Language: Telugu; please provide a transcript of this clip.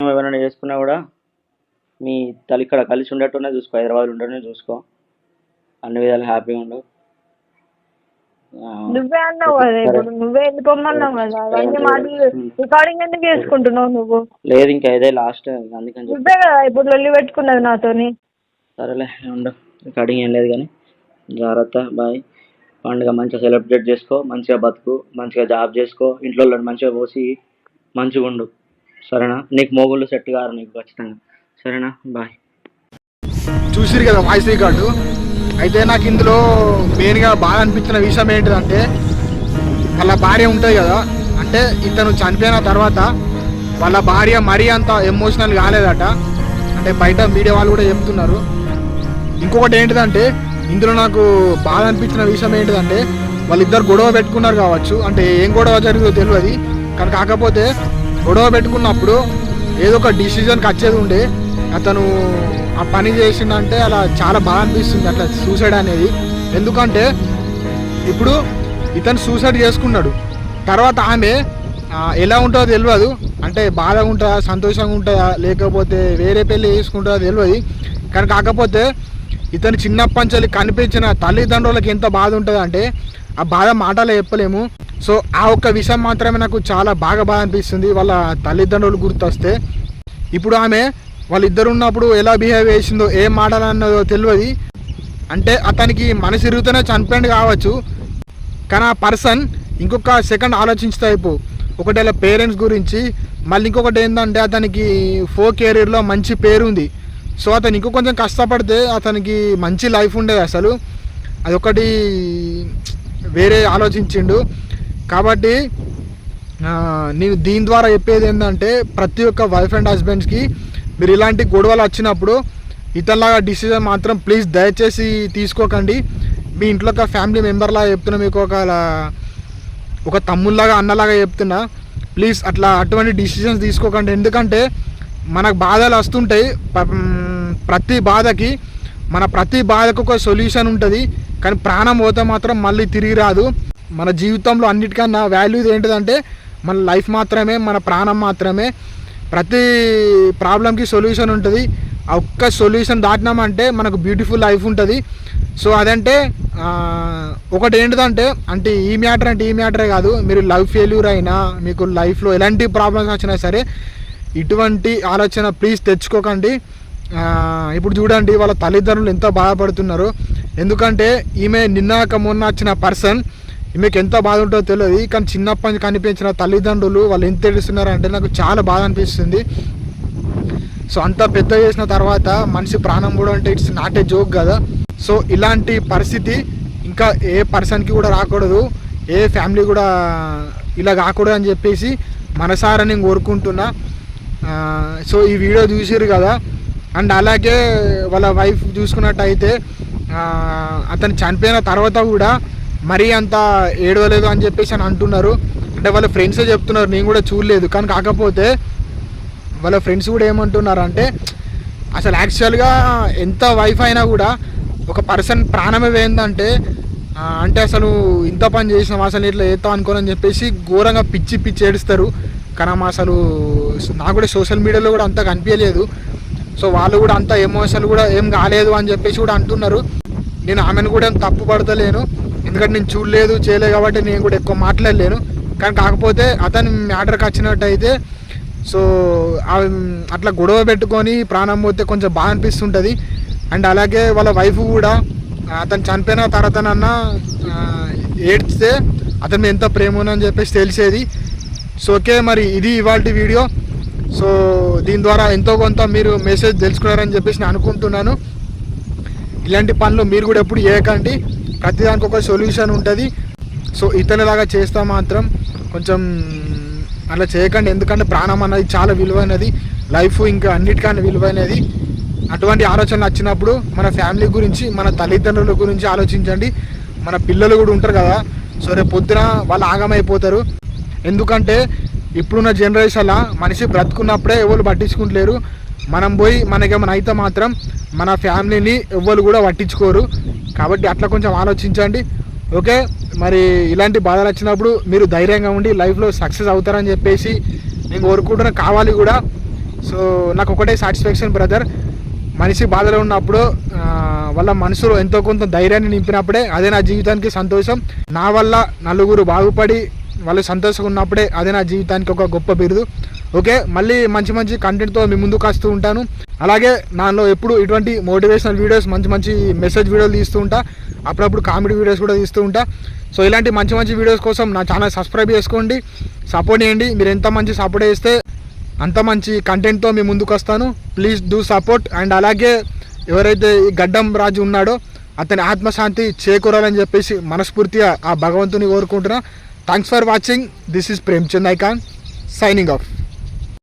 ఎవరైనా చేసుకున్నా కూడా మీ తల్లి ఇక్కడ కలిసి ఉండేట్టునే చూసుకో, హైదరాబాద్ ఉండటమే చూసుకో, అన్ని విధాలు హ్యాపీగా ఉండవు. నువ్వే అన్నావు కదా ఇప్పుడు, నువ్వే ఎందుకు పొమ్మన్నావు కదా, అవన్నీ మాటలు రికార్డింగ్ ఎందుకు చేసుకుంటున్నావు నువ్వు? లేదు ఇంకా ఇదే లాస్ట్, అందుకని నువ్వే కదా ఇప్పుడు లొల్లి పెట్టుకున్నది నాతోని. సరేలే ఉండవు, రికార్డింగ్ ఏం లేదు కానీ జాగ్రత్త, బాయ్. పండుగ మంచిగా సెలబ్రేట్ చేసుకో, మంచిగా బతుకు, మంచిగా జాబ్ చేసుకో, ఇంట్లో మంచిగా పోసి మంచిగా ఉండు, సరేనా? నీకు మోగుళ్ళు సెట్ కారు నీకు ఖచ్చితంగా, సరేనా? బాయ్. చూసిరు కదా వాయిస్ రికార్డు. అయితే నాకు ఇందులో మెయిన్గా బాగా అనిపించిన విషయం ఏంటిదంటే, వాళ్ళ భార్య ఉంటుంది కదా, అంటే ఇతను చనిపోయిన తర్వాత వాళ్ళ భార్య మరీ అంత ఎమోషనల్ కాలేదట, అంటే బయట మీడియా వాళ్ళు కూడా చెప్తున్నారు. ఇంకొకటి ఏంటిదంటే, ఇందులో నాకు బాగా అనిపించిన విషయం ఏంటిదంటే, వాళ్ళిద్దరు గొడవ పెట్టుకున్నారు కావచ్చు, అంటే ఏం గొడవ జరిగిందో తెలియదు, కానీ కాకపోతే గొడవ పెట్టుకున్నప్పుడు ఏదో ఒక డిసిజన్కి వచ్చేది ఉండే, అతను ఆ పని చేసిందంటే అలా చాలా బాగా అనిపిస్తుంది అట్లా సూసైడ్ అనేది. ఎందుకంటే ఇప్పుడు ఇతను సూసైడ్ చేసుకున్నాడు, తర్వాత ఆమె ఎలా ఉంటుందో తెలియదు, అంటే బాధగా ఉంటుందా, సంతోషంగా ఉంటుందా, లేకపోతే వేరే పెళ్ళి చేసుకుంటుందో తెలియదు, కానీ కాకపోతే ఇతను చిన్నప్పటి నుంచి కనిపించిన తల్లిదండ్రులకి ఎంత బాధ ఉంటుంది అంటే ఆ బాధ మాటలో చెప్పలేము. సో ఆ ఒక్క విషయం మాత్రమే నాకు చాలా బాగా అనిపిస్తుంది, వాళ్ళ తల్లిదండ్రులు గుర్తొస్తే. ఇప్పుడు ఆమె వాళ్ళిద్దరు ఉన్నప్పుడు ఎలా బిహేవ్ చేసిందో, ఏం మాట్లాడన్నదో తెలియదు, అంటే అతనికి మనసు ఇరుగుతూనే చనిపోయింది కావచ్చు, కానీ ఆ పర్సన్ ఇంకొక సెకండ్ ఆలోచించుతా అయిపో, ఒకటి అలా పేరెంట్స్ గురించి, మళ్ళీ ఇంకొకటి ఏంటంటే అతనికి ఫోక్ కెరీర్లో మంచి పేరు ఉంది, సో అతను ఇంకో కొంచెం కష్టపడితే అతనికి మంచి లైఫ్ ఉండేది. అసలు అదొకటి వేరే ఆలోచించిండు. కాబట్టి నేను దీని ద్వారా చెప్పేది ఏంటంటే, ప్రతి ఒక్క వైఫ్ అండ్ హస్బెండ్స్కి మీరు ఇలాంటి గొడవలు వచ్చినప్పుడు ఇతనిలాగా డిసిజన్ మాత్రం ప్లీజ్ దయచేసి తీసుకోకండి. మీ ఇంట్లో ఒక ఫ్యామిలీ మెంబర్లాగా చెప్తున్నా, మీకు ఒక తమ్ముళ్ళలాగా అన్నలాగా చెప్తున్నా, ప్లీజ్ అటువంటి డిసిజన్స్ తీసుకోకండి. ఎందుకంటే మనకు బాధలు వస్తుంటాయి, ప్రతి బాధకు ఒక సొల్యూషన్ ఉంటుంది, కానీ ప్రాణం పోతే మాత్రం మళ్ళీ తిరిగి రాదు. మన జీవితంలో అన్నిటికన్నా వాల్యూ ఏంటిదంటే మన లైఫ్ మాత్రమే, మన ప్రాణం మాత్రమే. ప్రతి ప్రాబ్లంకి సొల్యూషన్ ఉంటుంది, ఆ ఒక్క సొల్యూషన్ దాటినామంటే మనకు బ్యూటిఫుల్ లైఫ్ ఉంటుంది. సో అదంటే ఒకటి ఏంటిదంటే, అంటే ఈ మ్యాటరే కాదు, మీరు లవ్ ఫెయిల్యూర్ అయినా, మీకు లైఫ్లో ఎలాంటి ప్రాబ్లమ్స్ వచ్చినా సరే ఇటువంటి ఆలోచన ప్లీజ్ తెచ్చుకోకండి. ఇప్పుడు చూడండి వాళ్ళ తల్లిదండ్రులు ఎంత బాధపడుతున్నారు, ఎందుకంటే ఈమె నిన్నాక మొన్న వచ్చిన పర్సన్, ఈమెకు ఎంత బాధ ఉంటుందో తెలియదు, కానీ చిన్నప్పటి నుంచి కనిపించిన తల్లిదండ్రులు వాళ్ళు ఎంత ఏడుస్తున్నారంటే నాకు చాలా బాధ అనిపిస్తుంది. సో అంత పెద్ద చేసిన తర్వాత మనిషి ప్రాణం కూడా అంటే ఇట్స్ నాట్ ఏ జోక్ కదా. సో ఇలాంటి పరిస్థితి ఇంకా ఏ పర్సన్కి కూడా రాకూడదు, ఏ ఫ్యామిలీ కూడా ఇలా కాకూడదు అని చెప్పేసి మనసారా నేను కోరుకుంటున్నా. సో ఈ వీడియో చూసిరు కదా, అండ్ అలాగే వాళ్ళ వైఫ్ చూసుకున్నట్టయితే అతను చనిపోయిన తర్వాత కూడా మరీ అంత ఏడవలేదు అని చెప్పేసి అని అంటున్నారు, అంటే వాళ్ళ ఫ్రెండ్సే చెప్తున్నారు, నేను కూడా చూడలేదు. కానీ కాకపోతే వాళ్ళ ఫ్రెండ్స్ కూడా ఏమంటున్నారంటే, అసలు యాక్చువల్గా ఎంత వైఫ్ అయినా కూడా ఒక పర్సన్ ప్రాణమే ఏందంటే, అంటే అసలు ఇంత పని చేసినాం, అసలు ఇట్లా చేస్తాం అనుకోని చెప్పేసి ఘోరంగా పిచ్చి ఏడుస్తారు. కానీ అసలు నాకు కూడా సోషల్ మీడియాలో కూడా అంత కనిపించలేదు. సో వాళ్ళు కూడా అంత ఎమోషనల్ కూడా ఏం కాలేదు అని చెప్పేసి కూడా అంటున్నారు. నేను ఆమెను కూడా ఏం తప్పు పడతలేను, ఎందుకంటే నేను చూడలేదు చేయలేదు కాబట్టి నేను కూడా ఎక్కువ మాట్లాడలేను. కానీ కాకపోతే అతని మ్యాటర్కి వచ్చినట్టయితే, సో అట్లా గొడవ పెట్టుకొని ప్రాణం పోతే కొంచెం బాగా అనిపిస్తుంటుంది. అండ్ అలాగే వాళ్ళ వైఫ్ కూడా అతను చనిపోయిన తర్వాతనన్నా ఏడ్చితే అతని మీద ఎంత ప్రేమ ఉందని చెప్పేసి తెలిసేది. సో ఓకే, మరి ఇది ఇవాళ వీడియో. సో దీని ద్వారా ఎంతో కొంత మీరు మెసేజ్ తెలుసుకున్నారని చెప్పేసి నేను అనుకుంటున్నాను. ఇలాంటి పనులు మీరు కూడా ఎప్పుడు చేయకండి, ప్రతిదానికి ఒక సొల్యూషన్ ఉంటుంది. సో ఇతనిలాగా చేస్తా మాత్రం కొంచెం అలా చేయకండి, ఎందుకంటే ప్రాణం అనేది చాలా విలువైనది, లైఫ్ ఇంకా అన్నిటికన్నా విలువైనది. అటువంటి ఆలోచనలు వచ్చినప్పుడు మన ఫ్యామిలీ గురించి, మన తల్లిదండ్రుల గురించి ఆలోచించండి. మన పిల్లలు కూడా ఉంటారు కదా, సో రేపు పొద్దున వాళ్ళు ఆగమైపోతారు. ఎందుకంటే ఇప్పుడున్న జనరేషన్లో మనిషి బ్రతుకున్నప్పుడే ఎవరు పట్టించుకుంటలేరు, మనం పోయి మనకేమైనా అయితే మాత్రం మన ఫ్యామిలీని ఎవ్వరు కూడా పట్టించుకోరు. కాబట్టి అట్లా కొంచెం ఆలోచించండి. ఓకే, మరి ఇలాంటి బాధలు వచ్చినప్పుడు మీరు ధైర్యంగా ఉండి లైఫ్లో సక్సెస్ అవుతారని చెప్పేసి నేను కోరుకుంటున్నా, కావాలి కూడా. సో నాకు ఒకటే సాటిస్ఫాక్షన్ బ్రదర్, మనిషి బాధలో ఉన్నప్పుడు వాళ్ళ మనసులో ఎంతో కొంత ధైర్యాన్ని నింపినప్పుడే అదే నా జీవితానికి సంతోషం. నా వల్ల నలుగురు బాగుపడి వాళ్ళు సంతోషంగా ఉన్నప్పుడే అదే నా జీవితానికి ఒక గొప్ప బిరుదు. ఓకే, మళ్ళీ మంచి మంచి కంటెంట్తో మీ ముందుకు వస్తూ ఉంటాను. అలాగే నాలో ఎప్పుడు ఇటువంటి మోటివేషనల్ వీడియోస్, మంచి మంచి మెసేజ్ వీడియోలు తీస్తూ ఉంటా, అప్పుడప్పుడు కామెడీ వీడియోస్ కూడా తీస్తూ ఉంటా. సో ఇలాంటి మంచి మంచి వీడియోస్ కోసం నా ఛానల్ సబ్స్క్రైబ్ చేసుకోండి, సపోర్ట్ చేయండి. మీరు ఎంత మంచి సపోర్ట్ చేస్తే అంత మంచి కంటెంట్తో మీ ముందుకు వస్తాను. Please do support. అండ్ అలాగే ఎవరైతే ఈ గడ్డం రాజు ఉన్నాడో అతని ఆత్మశాంతి చేకూరాలని చెప్పేసి మనస్ఫూర్తిగా ఆ భగవంతుని కోరుకుంటున్నా. Thanks for watching. This is Premchand icon signing off.